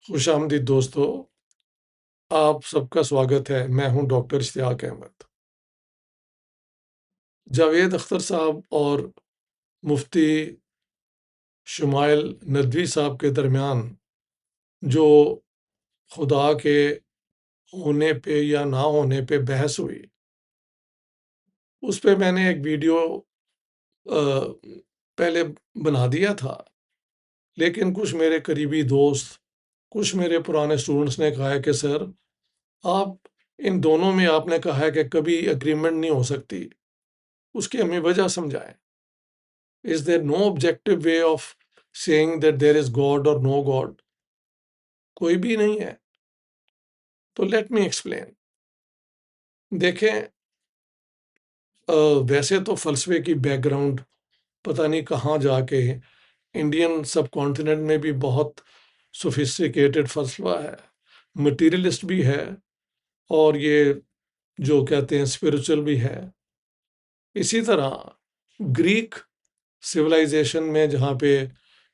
خوش آمدید دوستو، آپ سب کا سواگت ہے۔ میں ہوں ڈاکٹر اشتیاق احمد۔ جاوید اختر صاحب اور مفتی شمائل ندوی صاحب کے درمیان جو خدا کے ہونے پہ یا نہ ہونے پہ بحث ہوئی، اس پہ میں نے ایک ویڈیو پہلے بنا دیا تھا، لیکن کچھ میرے قریبی دوست، کچھ میرے پرانے اسٹوڈنٹس نے کہا ہے کہ سر، آپ ان دونوں میں آپ نے کہا ہے کہ کبھی اگریمنٹ نہیں ہو سکتی، اس کی ہمیں وجہ سمجھائیں۔ Is there no objective way of saying that there is God or no God؟ کوئی بھی نہیں ہے۔ تو لیٹ می ایکسپلین۔ دیکھیں، ویسے تو فلسفے کی بیک گراؤنڈ پتہ نہیں کہاں جا کے انڈین سب کانٹیننٹ میں بھی بہت سوفسٹیکیٹڈ فلسفہ ہے، مٹیریلسٹ بھی ہے، اور یہ جو کہتے ہیں اسپرچل بھی ہے۔ اسی طرح گریک سویلائزیشن میں جہاں پہ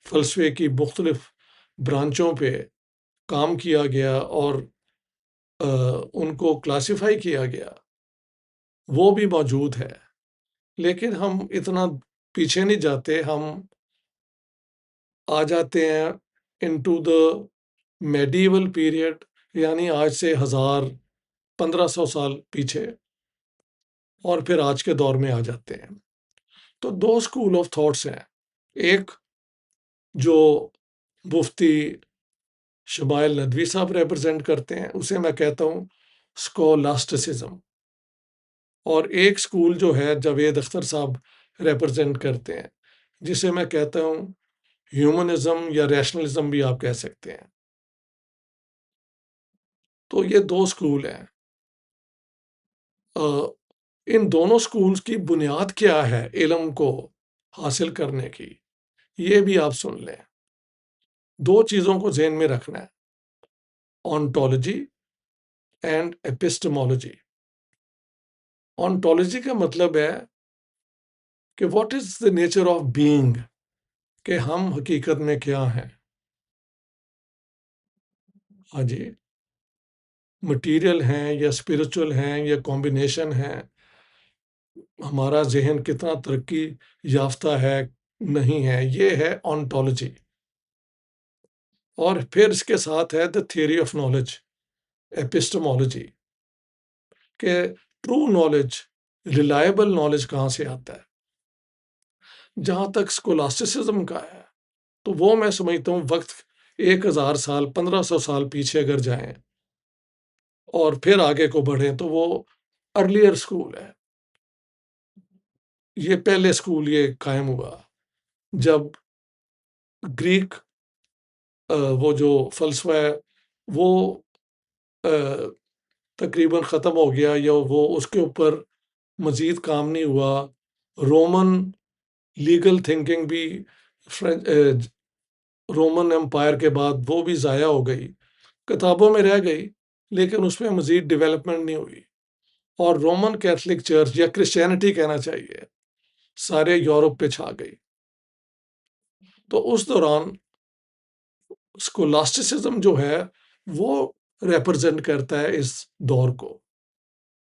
فلسفے کی مختلف برانچوں پہ کام کیا گیا اور ان کو کلاسیفائی کیا گیا، وہ بھی موجود ہے۔ لیکن ہم اتنا پیچھے نہیں جاتے، ہم آ جاتے ہیں انٹو دا میڈیول پیریڈ، یعنی آج سے 1500 سال پیچھے، اور پھر آج کے دور میں آ جاتے ہیں۔ تو دو اسکول آف تھاٹس ہیں، ایک جو مفتی شمائل ندوی صاحب ریپرزینٹ کرتے ہیں، اسے میں کہتا ہوں اسکولاسٹسزم، اور ایک اسکول جو ہے جاوید اختر صاحب ریپرزینٹ کرتے ہیں، جسے میں کہتا ہوں ہیومنزم یا ریشنلزم بھی آپ کہہ سکتے ہیں۔ تو یہ دو اسکول ہیں۔ ان دونوں اسکولز کی بنیاد کیا ہے علم کو حاصل کرنے کی، یہ بھی آپ سن لیں۔ دو چیزوں کو ذہن میں رکھنا ہے: آنٹولوجی اینڈ ایپسٹمولوجی۔ آنٹولوجی کا مطلب ہے کہ what is the nature of being, کہ ہم حقیقت میں کیا ہیں۔ ہاں جی، مٹیریل ہیں یا اسپرچل ہیں یا کمبینیشن ہیں، ہمارا ذہن کتنا ترقی یافتہ ہے نہیں ہے، یہ ہے آنٹولوجی۔ اور پھر اس کے ساتھ ہے دا تھیوری آف نالج، ایپسٹمولوجی، کہ ٹرو نالج، ریلائبل نالج کہاں سے آتا ہے۔ جہاں تک اسکولاسٹسزم کا ہے، تو وہ میں سمجھتا ہوں وقت 1000 سال 1500 سال پیچھے اگر جائیں اور پھر آگے کو بڑھیں، تو وہ ارلیئر اسکول ہے۔ یہ پہلے اسکول یہ قائم ہوا جب گریک وہ جو فلسفہ ہے وہ تقریباً ختم ہو گیا، یا وہ اس کے اوپر مزید کام نہیں ہوا۔ رومن لیگل تھنکنگ بھی رومن امپائر کے بعد وہ بھی ضائع ہو گئی، کتابوں میں رہ گئی، لیکن اس میں مزید ڈیولپمنٹ نہیں ہوئی۔ اور رومن کیتھولک چرچ یا کرسچینٹی کہنا چاہیے، سارے یورپ پہ چھا گئی۔ تو اس دوران اسکولاسٹسزم جو ہے وہ ریپرزینٹ کرتا ہے اس دور کو،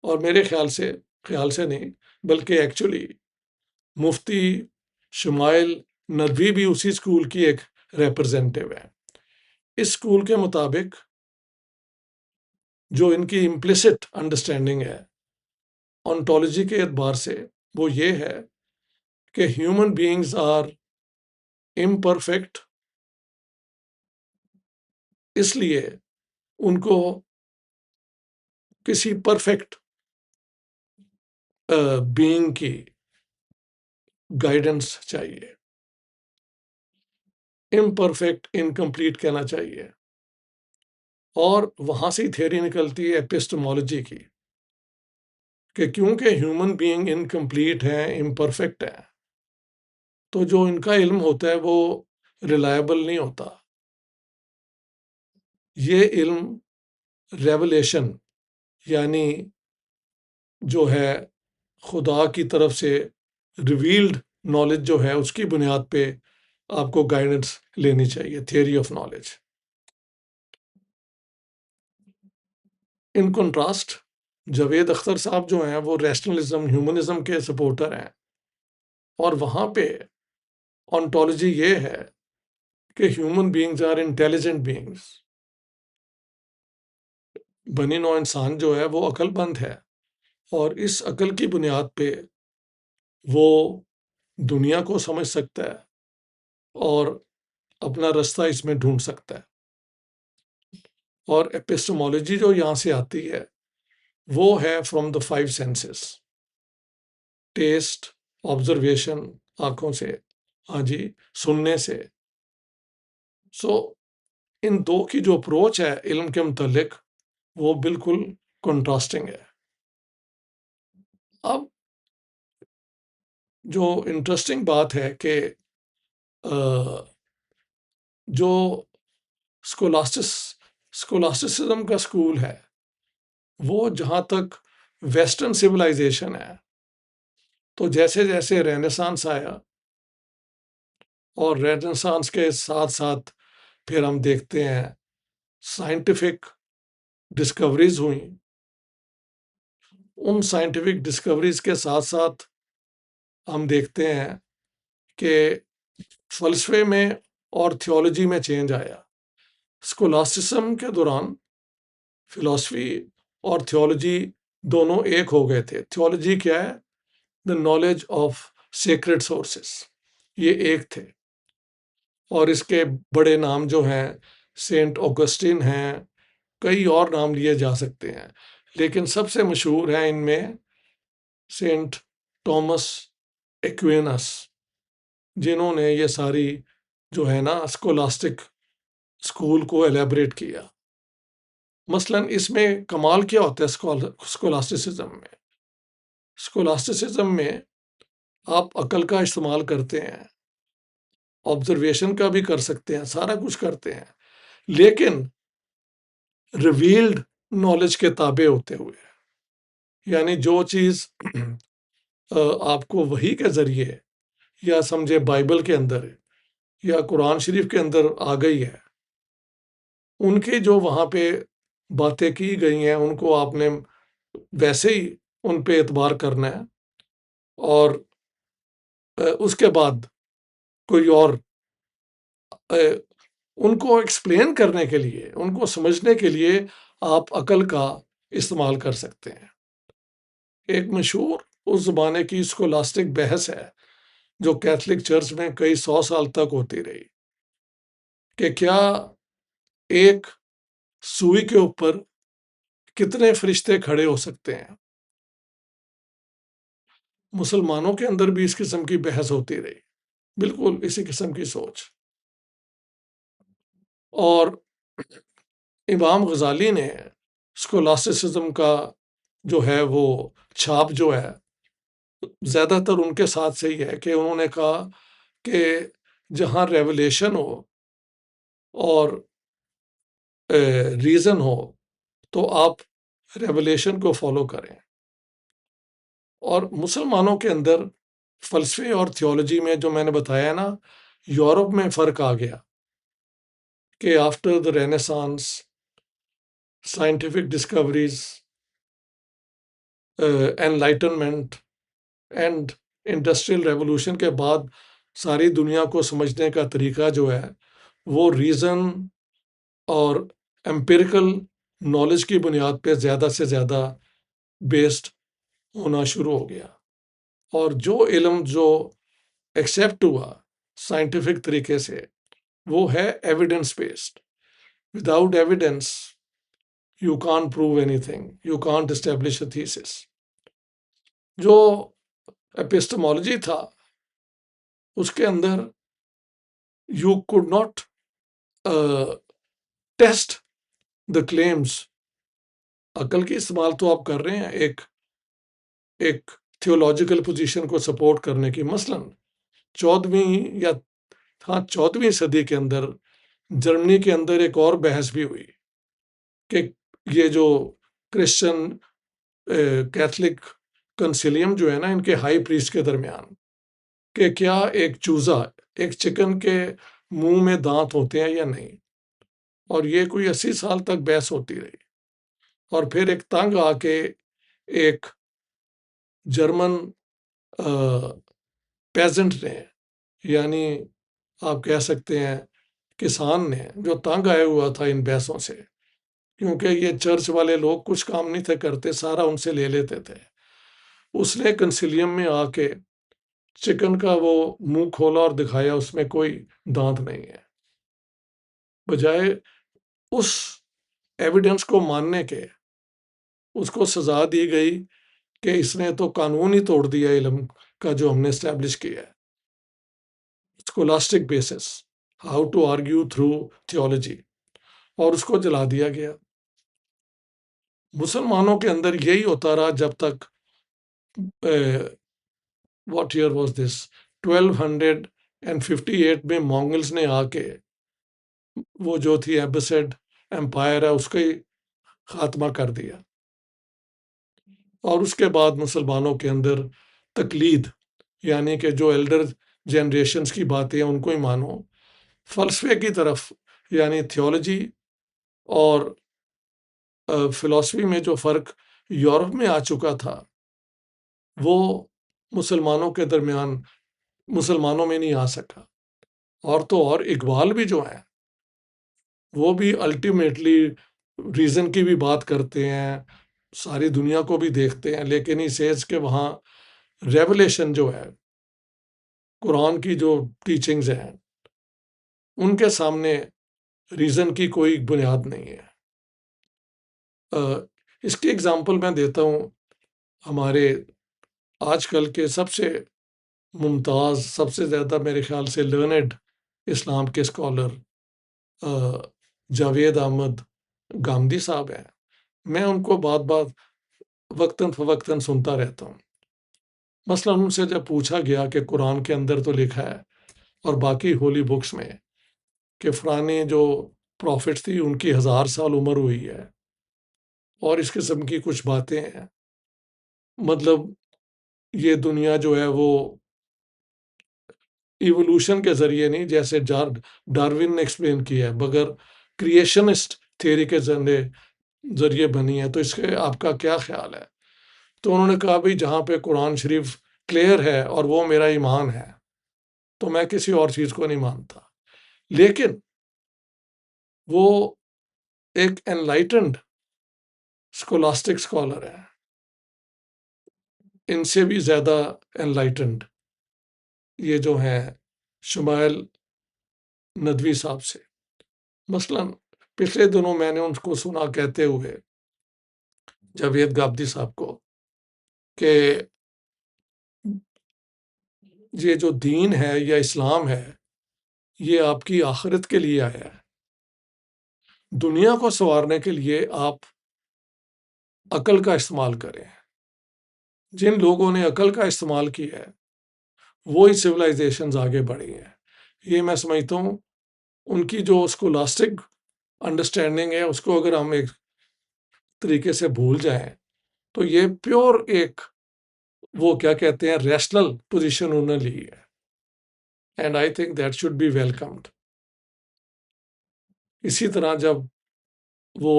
اور میرے خیال سے نہیں بلکہ ایکچولی مفتی شمائل ندوی بھی اسی اسکول کی ایک ریپرزینٹیو ہے۔ اس اسکول کے مطابق جو ان کی امپلیسٹ انڈرسٹینڈنگ ہے آنٹولوجی کے اعتبار سے، وہ یہ ہے کہ ہیومن بینگز آر امپرفیکٹ، اس لیے ان کو کسی پرفیکٹ بینگ کی گائیڈنس چاہیے۔ امپرفیکٹ، انکمپلیٹ کہنا چاہیے۔ اور وہاں سے تھیوری نکلتی ہے ایپسٹمولوجی کی، کہ کیونکہ ہیومن بینگ انکمپلیٹ ہیں، امپرفیکٹ ہیں، تو جو ان کا علم ہوتا ہے وہ ریلائبل نہیں ہوتا۔ یہ علم ریولیشن، یعنی جو ہے خدا کی طرف سے ریویلڈ نالج جو ہے، اس کی بنیاد پہ آپ کو گائیڈنس لینی چاہیے، theory of knowledge. In contrast Javed Akhtar صاحب جو ہیں وہ ریشنلزم ہیومنزم کے سپورٹر ہیں، اور وہاں پہ آنٹولوجی یہ ہے کہ human beings are intelligent beings, بنی نوع انسان جو ہے وہ عقل مند ہے، اور اس عقل کی بنیاد پہ وہ دنیا کو سمجھ سکتا ہے اور اپنا رستہ اس میں ڈھونڈ سکتا ہے۔ اور ایپسٹمولوجی جو یہاں سے آتی ہے وہ ہے from the 5 senses: taste, observation آنکھوں سے، ہاں جی، سننے سے۔ سو ان دو کی جو اپروچ ہے علم کے متعلق وہ بالکل کنٹراسٹنگ ہے۔ اب جو انٹرسٹنگ بات ہے کہ جو اسکولاسٹسزم کا اسکول ہے وہ جہاں تک ویسٹرن سویلائزیشن ہے، تو جیسے جیسے رینیسانس آیا اور رینیسانس کے ساتھ ساتھ پھر ہم دیکھتے ہیں سائنٹیفک ڈسکوریز ہوئیں، ان سائنٹیفک ڈسکوریز کے ساتھ ساتھ ہم دیکھتے ہیں کہ فلسفے میں اور تھیولوجی میں چینج آیا۔ اسکولاسٹسزم کے دوران فلاسفی اور تھیولوجی دونوں ایک ہو گئے تھے۔ تھیولوجی کیا ہے؟ The knowledge of sacred sources, یہ ایک تھے، اور اس کے بڑے نام جو ہیں سینٹ اوگسٹین ہیں، کئی اور نام لیے جا سکتے ہیں، لیکن سب سے مشہور ہیں ان میں سینٹ ٹامس ایکوینس، جنہوں نے یہ ساری جو ہے نا اسکولاسٹک اسکول کو ایلیبریٹ کیا۔ مثلاً اس میں کمال کیا ہوتا ہے اسکولاسٹسزم میں؟ اسکولاسٹسزم میں آپ عقل کا استعمال کرتے ہیں، آبزرویشن کا بھی کر سکتے ہیں، سارا کچھ کرتے ہیں، لیکن ریویلڈ نالج کے تابع ہوتے ہوئے، یعنی جو چیز آپ کو وحی کے ذریعے یا سمجھے بائبل کے اندر یا قرآن شریف کے اندر آ گئی ہے، ان کی جو وہاں پہ باتیں کی گئی ہیں ان کو آپ نے ویسے ہی ان پہ اعتبار کرنا ہے، اور اس کے بعد کوئی اور ان کو ایکسپلین کرنے کے لیے، ان کو سمجھنے کے لیے آپ عقل کا استعمال کر سکتے ہیں۔ ایک مشہور اس زمانے کی اسکولاسٹک بحث ہے جو کیتھولک چرچ میں کئی 100 سال تک ہوتی رہی، کہ کیا ایک سوئی کے اوپر کتنے فرشتے کھڑے ہو سکتے ہیں۔ مسلمانوں کے اندر بھی اس قسم کی بحث ہوتی رہی، بالکل اسی قسم کی سوچ۔ اور امام غزالی نے اسکولاسٹسزم کا جو ہے وہ چھاپ جو ہے زیادہ تر ان کے ساتھ سے ہی ہے، کہ انہوں نے کہا کہ جہاں ریولیشن ہو اور ریزن ہو تو آپ ریولیشن کو فالو کریں۔ اور مسلمانوں کے اندر فلسفے اور تھیولوجی میں جو میں نے بتایا نا، یورپ میں فرق آ گیا کہ after the Renaissance, scientific discoveries, enlightenment and industrial revolution کے بعد ساری دنیا کو سمجھنے کا طریقہ جو ہے وہ ریزن اور امپیریکل نالج کی بنیاد پہ زیادہ سے زیادہ بیسڈ ہونا شروع ہو گیا، اور جو علم جو ایکسیپٹ ہوا سائنٹیفک طریقے سے وہ ہے evidence based. Without evidence you can't prove anything, you can't establish a thesis. جو ایپسٹمولوجی تھا اس کے اندر you could not test the claims. عقل کی استعمال تو آپ کر رہے ہیں ایک تھیولوجیکل پوزیشن کو سپورٹ کرنے کی۔ مثلاً 14ویں صدی کے اندر جرمنی کے اندر ایک اور بحث بھی ہوئی کہ یہ جو کرسچن کیتھولک کنسیلیم جو ہے نا ان کے ہائی پریسٹ کے درمیان، کہ کیا ایک چوزا، ایک چکن کے منہ میں دانت ہوتے ہیں یا نہیں، اور یہ کوئی 80 سال تک بحث ہوتی رہی۔ اور پھر ایک تنگ آ کے ایک جرمن پیزنٹ نے، یعنی آپ کہہ سکتے ہیں کسان نے، جو تنگ آیا ہوا تھا ان بحثوں سے، کیونکہ یہ چرچ والے لوگ کچھ کام نہیں تھے کرتے، سارا ان سے لے لیتے تھے، اس نے کنسیلیم میں آ کے چکن کا وہ منہ کھولا اور دکھایا اس میں کوئی دانت نہیں ہے، بجائے اس ایویڈنس کو ماننے کے اس کو سزا دی گئی کہ اس نے تو قانون ہی توڑ دیا علم کا جو ہم نے اسٹیبلش کیا ہے، scholastic basis, how to argue through theology, اور اس کو جلا دیا گیا۔ مسلمانوں کے اندر یہی ہوتا رہا جب تک واٹ ایئر واز دس 1258 میں مونگلز نے آ کے وہ جو تھی ایبسڈ امپائر ہے اس کا ہی خاتمہ کر دیا، اور اس کے بعد مسلمانوں کے اندر تقلید، یعنی کہ جو ایلڈر جنریشنز کی باتیں ہیں ان کو ہی مانو، فلسفے کی طرف، یعنی تھیولوجی اور فلسفی میں جو فرق یورپ میں آ چکا تھا وہ مسلمانوں کے درمیان، مسلمانوں میں نہیں آ سکا۔ اور تو اور اقبال بھی جو ہیں وہ بھی الٹیمیٹلی ریزن کی بھی بات کرتے ہیں، ساری دنیا کو بھی دیکھتے ہیں، لیکن ہی سیز کہ وہاں ریولیشن جو ہے، قرآن کی جو ٹیچنگز ہیں ان کے سامنے ریزن کی کوئی بنیاد نہیں ہے۔ اس کی اگزامپل میں دیتا ہوں، ہمارے آج کل کے سب سے ممتاز، سب سے زیادہ میرے خیال سے لرنڈ اسلام کے اسکالر جاوید احمد گامدی صاحب ہیں، میں ان کو بات وقتاً فوقتاً سنتا رہتا ہوں۔ مثلاً ان سے جب پوچھا گیا کہ قرآن کے اندر تو لکھا ہے اور باقی ہولی بکس میں کہ فلانے جو پروفٹس تھی ان کی 1000 سال عمر ہوئی ہے اور اس قسم کی کچھ باتیں ہیں، مطلب یہ دنیا جو ہے وہ ایوولوشن کے ذریعے نہیں، جیسے ڈارون نے ایکسپلین کیا ہے، بغیر کریشنسٹ تھیوری کے ذریعے بنی ہے، تو اس کے آپ کا کیا خیال ہے؟ تو انہوں نے کہا بھائی جہاں پہ قرآن شریف کلیئر ہے اور وہ میرا ایمان ہے تو میں کسی اور چیز کو نہیں مانتا، لیکن وہ ایک انلائٹنڈ اسکولاسٹک اسکالر ہے، ان سے بھی زیادہ انلائٹنڈ یہ جو ہیں شمائل ندوی صاحب سے۔ مثلاً پچھلے دنوں میں نے ان کو سنا کہتے ہوئے جاوید گامدی صاحب کو کہ یہ جو دین ہے یا اسلام ہے یہ آپ کی آخرت کے لیے آیا ہے، دنیا کو سنوارنے کے لیے آپ عقل کا استعمال کریں۔ جن لوگوں نے عقل کا استعمال کیا ہے وہی سویلائزیشنز آگے بڑھی ہیں۔ یہ میں سمجھتا ہوں ان کی جو اسکولاسٹک انڈرسٹینڈنگ ہے اس کو اگر ہم ایک طریقے سے بھول جائیں تو یہ پیور ایک وہ کیا کہتے ہیں ریشنل پوزیشن انہوں نے لی ہے، and I think that should be welcomed. اسی طرح جب وہ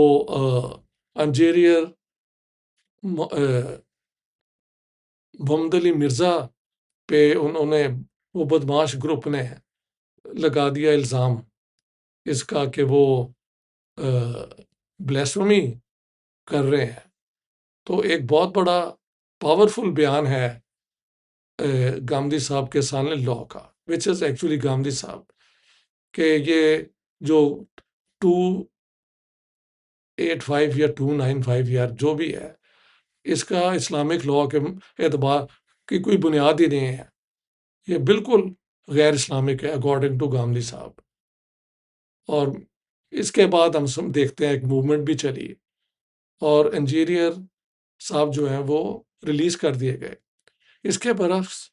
انجیریئر محمد علی مرزا پہ انہوں نے وہ بدماش گروپ نے لگا دیا الزام اس کا کہ وہ بلیسفمی کر رہے ہیں، تو ایک بہت بڑا پاورفل بیان ہے گامدی صاحب کے سان لا کا، وچ از ایکچولی گامدی صاحب، کہ یہ جو 285 یا 295 یا جو بھی ہے اس کا اسلامک لا کے اعتبار کی کوئی بنیاد ہی نہیں ہے، یہ بالکل غیر اسلامک ہے اکارڈنگ ٹو گامدی صاحب۔ اور اس کے بعد ہم دیکھتے ہیں ایک موومنٹ بھی چلی اور انجینئر صاحب جو ہیں وہ ریلیز کر دیے گئے۔ اس کے برعکس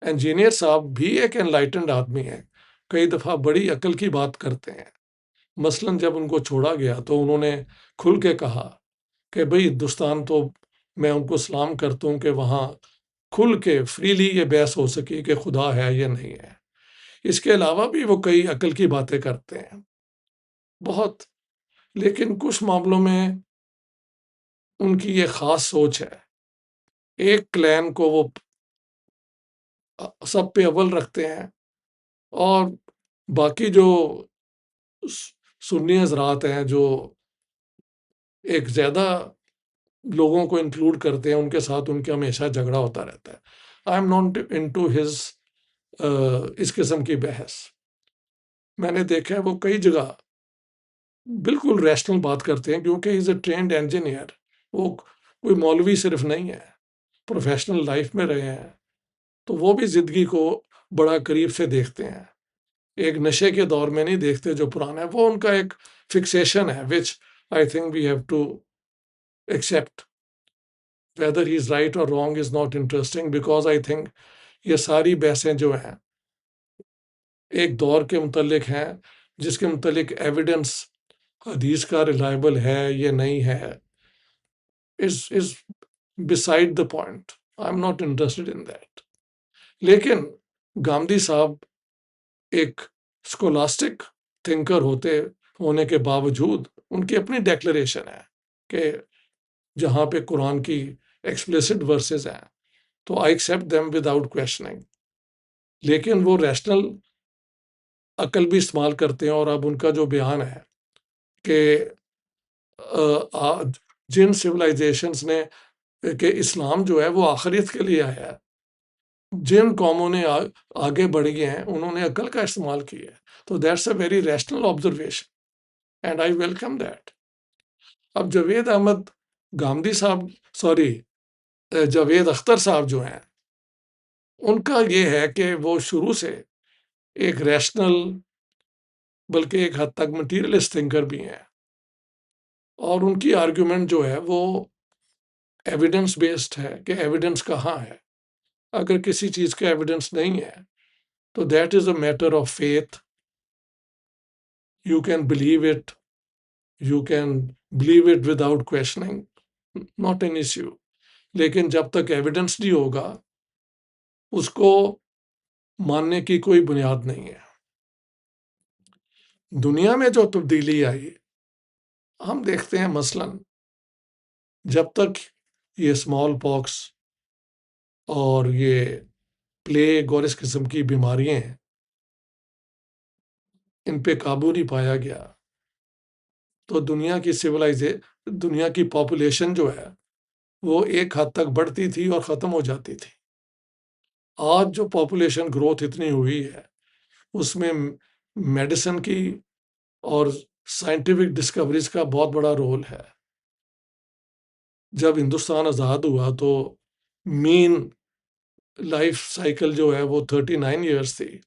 انجینئر صاحب بھی ایک انلائٹنڈ آدمی ہیں، کئی دفعہ بڑی عقل کی بات کرتے ہیں۔ مثلاً جب ان کو چھوڑا گیا تو انہوں نے کھل کے کہا کہ بھئی ہندوستان تو میں ان کو سلام کرتا ہوں کہ وہاں کھل کے فریلی یہ بحث ہو سکی کہ خدا ہے یا نہیں ہے۔ اس کے علاوہ بھی وہ کئی عقل کی باتیں کرتے ہیں بہت، لیکن کچھ معاملوں میں ان کی یہ خاص سوچ ہے. ایک کلین کو وہ سب پہ اول رکھتے ہیں، اور باقی جو سنی حضرات ہیں جو ایک زیادہ لوگوں کو انکلوڈ کرتے ہیں، ان کے ساتھ ان کا ہمیشہ جھگڑا ہوتا رہتا ہے. I am not into his اس قسم کی بحث. میں نے دیکھا ہے وہ کئی جگہ بالکل ریشنل بات کرتے ہیں، کیونکہ از اے ٹرینڈ انجینئر. وہ کوئی مولوی صرف نہیں ہے، پروفیشنل لائف میں رہے ہیں، تو وہ بھی زندگی کو بڑا قریب سے دیکھتے ہیں. ایک نشے کے دور میں نہیں دیکھتے جو پرانا ہے. وہ ان کا ایک فکسیشن ہے which I think we have to accept. Whether he is right or wrong is not interesting, because I think یہ ساری بحثیں جو ہیں ایک دور کے متعلق ہیں جس کے متعلق ایویڈنس حدیث کا ریلائبل ہے یہ نہیں ہے is beside the point. I'm not interested in that. لیکن گاندھی صاحب ایک اسکولاسٹک تھنکر ہونے کے باوجود ان کی اپنی ڈیکلریشن ہے کہ جہاں پہ قرآن کی ایکسپلیسٹ ورسز ہیں تو آئی ایکسیپٹ دیم وداؤٹ کویشچننگ. لیکن وہ ریشنل عقل بھی استعمال کرتے ہیں، اور اب ان کا جو بیان ہے کہ جن سویلائزیشنس نے کہ اسلام جو ہے وہ آخریت کے لیے آیا ہے، جن قوموں نے آگے بڑھی ہیں انہوں نے عقل کا استعمال کیا ہے. تو that's a very rational observation and I welcome that. اب جاوید احمد گامدی صاحب جاوید اختر صاحب جو ہیں، ان کا یہ ہے کہ وہ شروع سے ایک ریشنل بلکہ ایک حد تک مٹیریلسٹ تھنکر بھی ہیں، اور ان کی آرگیومنٹ جو ہے وہ ایویڈنس بیسڈ ہے کہ ایویڈنس کہاں ہے. اگر کسی چیز کا ایویڈنس نہیں ہے تو that is a matter of faith. You can believe it, you can believe it without questioning, not an issue. لیکن جب تک ایویڈنس نہیں ہوگا اس کو ماننے کی کوئی بنیاد نہیں ہے. دنیا میں جو تبدیلی آئی ہم دیکھتے ہیں، مثلاً جب تک یہ اسمال پاکس اور یہ پلیگ اور اس قسم کی بیماریاں ہیں ان پہ قابو نہیں پایا گیا تو دنیا کی پاپولیشن جو ہے وہ ایک حد تک بڑھتی تھی اور ختم ہو جاتی تھی. آج جو پاپولیشن گروتھ اتنی ہوئی ہے اس میں میڈیسن کی اور سائنٹیفک ڈسکوریز کا بہت بڑا رول ہے. جب ہندوستان آزاد ہوا تو مین لائف سائیکل جو ہے وہ 39 ایئرس تھی،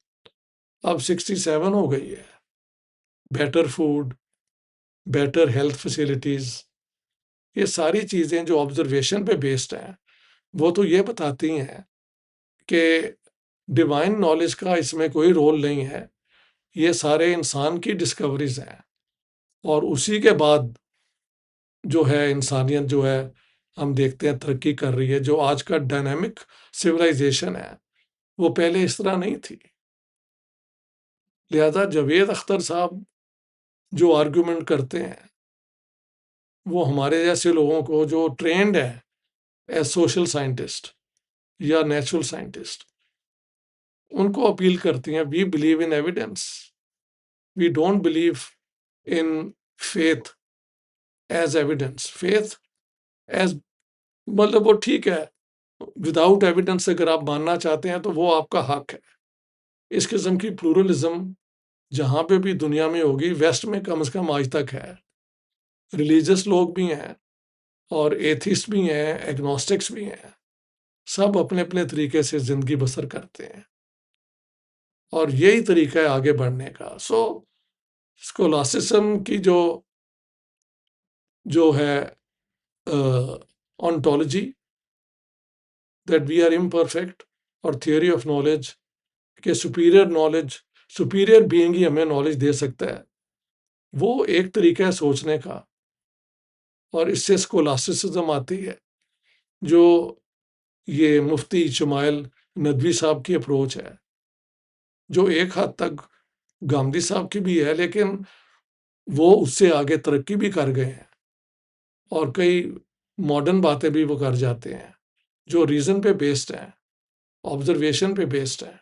اب 67 ہو گئی ہے. Better food, better health facilities, یہ ساری چیزیں جو آبزرویشن پہ بیسڈ ہیں وہ تو یہ بتاتی ہیں کہ ڈیوائن نالج کا اس میں کوئی رول نہیں ہے. یہ سارے انسان کی ڈسکوریز ہیں، اور اسی کے بعد جو ہے انسانیت جو ہے ہم دیکھتے ہیں ترقی کر رہی ہے. جو آج کا ڈائنامک سویلائزیشن ہے وہ پہلے اس طرح نہیں تھی. لہذا جاوید اختر صاحب جو آرگومنٹ کرتے ہیں وہ ہمارے جیسے لوگوں کو جو ٹرینڈ ہے ایز سوشل سائنٹسٹ یا نیچرل سائنٹسٹ ان کو اپیل کرتی ہیں. We believe in evidence, we don't believe in faith as evidence. Faith as مطلب وہ ٹھیک ہے، وداؤٹ ایویڈنس اگر آپ ماننا چاہتے ہیں تو وہ آپ کا حق ہے. اس قسم کی پلورلزم جہاں پہ بھی دنیا میں ہوگی، ویسٹ میں کم از کم آج تک ہے. ریلیجس لوگ بھی ہیں اور ایتھسٹ بھی ہیں، ایگنوسٹکس بھی ہیں، سب اپنے اپنے طریقے سے زندگی بسر کرتے ہیں، اور یہی طریقہ ہے آگے بڑھنے کا. سو اسکولاسٹسم کی جو ہے ontology that we are imperfect، اور تھیوری آف نالج کہ سپیریئر بینگ ہی ہمیں نالج دے سکتا ہے، وہ ایک طریقہ ہے سوچنے کا. اور اس سے اسکولاسٹسزم آتی ہے جو یہ مفتی شمائل ندوی صاحب کی اپروچ ہے، جو ایک حد تک گاندھی صاحب کی بھی ہے، لیکن وہ اس سے آگے ترقی بھی کر گئے ہیں. اور کئی ماڈرن باتیں بھی وہ کر جاتے ہیں جو ریزن پہ بیسڈ ہیں، آبزرویشن پہ بیسڈ ہیں،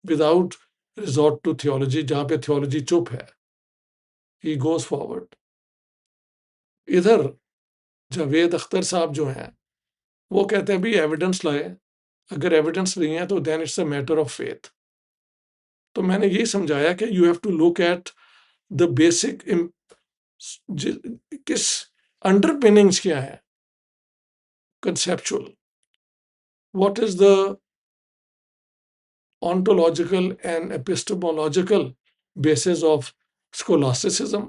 وداؤٹ ریزورٹ ٹو تھیولوجی، جہاں پہ تھیولوجی چپ ہے. He goes forward. ادھر جاوید اختر صاحب جو ہیں وہ کہتے ہیں بھی ایویڈنس لائے، اگر ایویڈنس نہیں ہے تو then it's a matter of faith. تو میں نے یہی سمجھایا کہ you have to look at the basic, کس انڈر پننگس کیا ہے conceptual, what is the ontological and epistemological basis of scholasticism,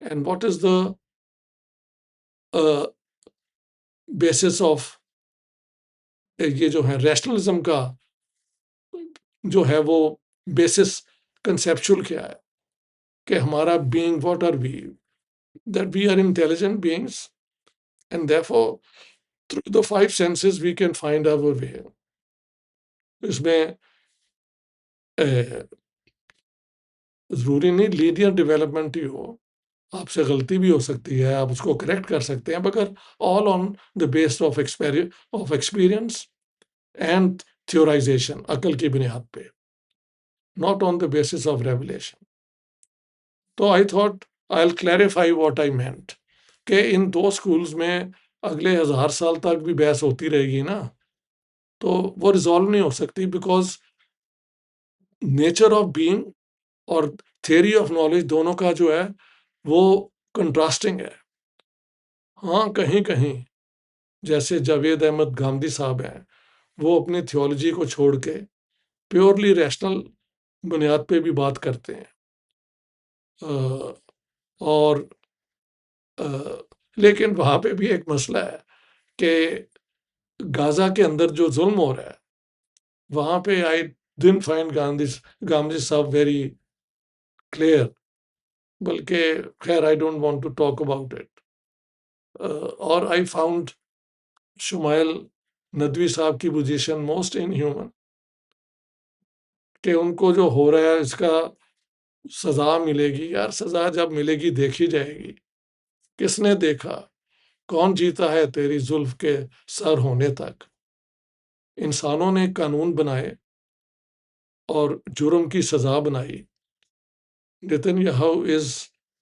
and what is the basis of یہ جو ہے ریشنلزم کا جو ہے وہ بیسس کنسیپچل کیا ہے کہ ہمارا being, what are we, that we are intelligent beings and therefore through the five senses we can find our way. اس میں ضروری نہیں لینئر ڈیولپمنٹ ہی ہو، آپ سے غلطی بھی ہو سکتی ہے، آپ اس کو کریکٹ کر سکتے ہیں، مگر all on the base of experience and theorization, عقل کی بنیاد پہ، not on the basis of revelation. تو I thought I will clarify what I meant کہ ان دو اسکولز میں اگلے 1000 سال تک بھی بحث ہوتی رہے گی نا تو وہ ریزالو نہیں ہو سکتی، بیکاز نیچر آف بینگ اور تھیوری آف نالج دونوں کا جو ہے وہ کنٹراسٹنگ ہے. ہاں کہیں کہیں جیسے جاوید احمد گاندھی صاحب ہیں، وہ اپنی تھیولوجی کو چھوڑ کے پیورلی ریشنل بنیاد پہ بھی بات کرتے ہیں، اور لیکن وہاں پہ بھی ایک مسئلہ ہے کہ غازہ کے اندر جو ظلم ہو رہا ہے وہاں پہ آئی ڈنٹ فائنڈ گاندھی صاحب ویری کلیئر، بلکہ خیر I don't want to talk about it. اور آئی فاؤنڈ شمائل ندوی صاحب کی پوزیشن موسٹ ان ہیومن، کہ ان کو جو ہو رہا ہے اس کا سزا ملے گی. یار سزا جب ملے گی دیکھی جائے گی. کس نے دیکھا؟ کون جیتا ہے تیری زلف کے سر ہونے تک؟ انسانوں نے قانون بنائے اور جرم کی سزا بنائی. Netanyahu is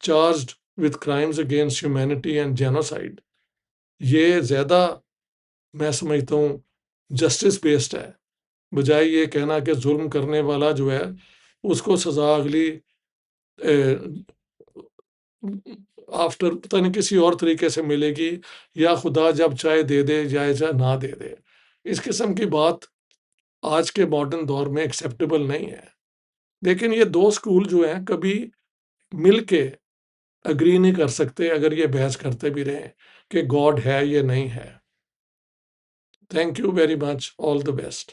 charged with crimes against humanity and genocide. یہ زیادہ میں سمجھتا ہوں جسٹس بیسڈ ہے، بجائے یہ کہنا کہ ظلم کرنے والا جو ہے اس کو سزا اگلی آفٹر پتہ نہیں کسی اور طریقے سے ملے گی، یا خدا جب چاہے دے دے یا چاہے نہ دے دے. اس قسم کی بات آج کے ماڈرن دور میں ایکسیپٹیبل نہیں ہے. لیکن یہ دو اسکول جو ہیں کبھی مل کے اگری نہیں کر سکتے اگر یہ بحث کرتے بھی رہیں کہ گاڈ ہے یہ نہیں ہے. Thank you very much, all the best.